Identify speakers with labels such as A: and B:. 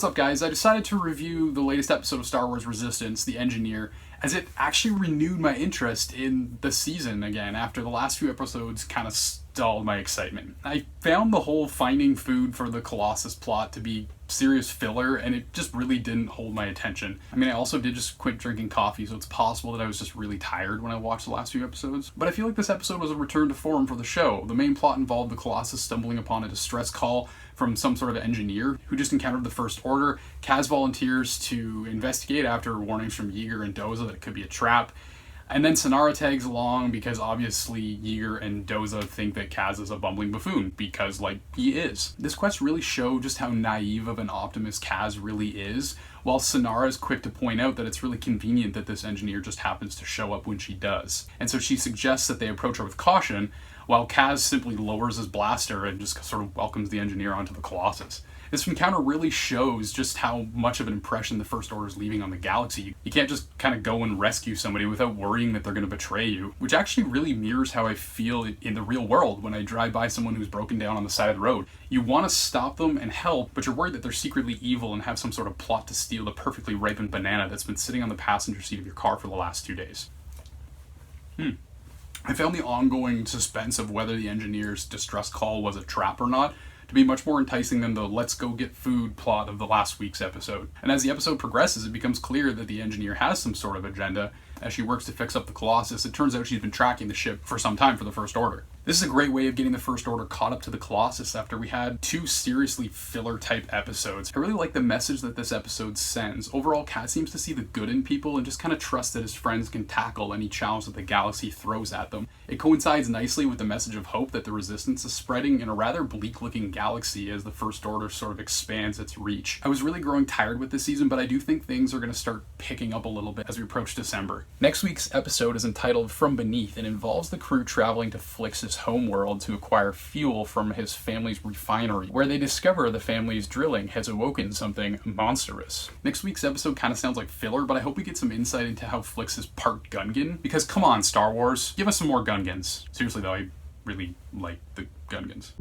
A: What's up, guys? I decided to review the latest episode of Star Wars Resistance, The Engineer, as it actually renewed my interest in the season again after the last few episodes kind of stalled my excitement. I found the whole finding food for the Colossus plot to be serious filler, and it just really didn't hold my attention. I mean, I also did just quit drinking coffee, so it's possible that I was just really tired when I watched the last few episodes. But I feel like this episode was a return to form for the show. The main plot involved the Colossus stumbling upon a distress call from some sort of engineer who just encountered the First Order. Kaz volunteers to investigate after warnings from Yeager and Doza that it could be a trap. And then Synara tags along because obviously Yeager and Doza think that Kaz is a bumbling buffoon, because, like, he is. This quest really showed just how naive of an optimist Kaz really is, while Synara is quick to point out that it's really convenient that this engineer just happens to show up when she does. And so she suggests that they approach her with caution, while Kaz simply lowers his blaster and just sort of welcomes the engineer onto the Colossus. This encounter really shows just how much of an impression the First Order is leaving on the galaxy. You can't just kind of go and rescue somebody without worrying that they're going to betray you, which actually really mirrors how I feel in the real world when I drive by someone who's broken down on the side of the road. You want to stop them and help, but you're worried that they're secretly evil and have some sort of plot to steal the perfectly ripened banana that's been sitting on the passenger seat of your car for the last 2 days. I found the ongoing suspense of whether the engineer's distress call was a trap or not to be much more enticing than the let's go get food plot of the last week's episode. And as the episode progresses, it becomes clear that the engineer has some sort of agenda. As she works to fix up the Colossus, it turns out she's been tracking the ship for some time for the First Order. This is a great way of getting the First Order caught up to the Colossus after we had 2 seriously filler-type episodes. I really like the message that this episode sends. Overall, Kaz seems to see the good in people and just kind of trust that his friends can tackle any challenge that the galaxy throws at them. It coincides nicely with the message of hope that the Resistance is spreading in a rather bleak-looking galaxy as the First Order sort of expands its reach. I was really growing tired with this season, but I do think things are going to start picking up a little bit as we approach December. Next week's episode is entitled From Beneath and involves the crew traveling to Flix's homeworld to acquire fuel from his family's refinery, where they discover the family's drilling has awoken something monstrous. Next week's episode kind of sounds like filler, but I hope we get some insight into how Flix is part Gungan, because come on, Star Wars, give us some more Gungans. Seriously though, I really like the Gungans.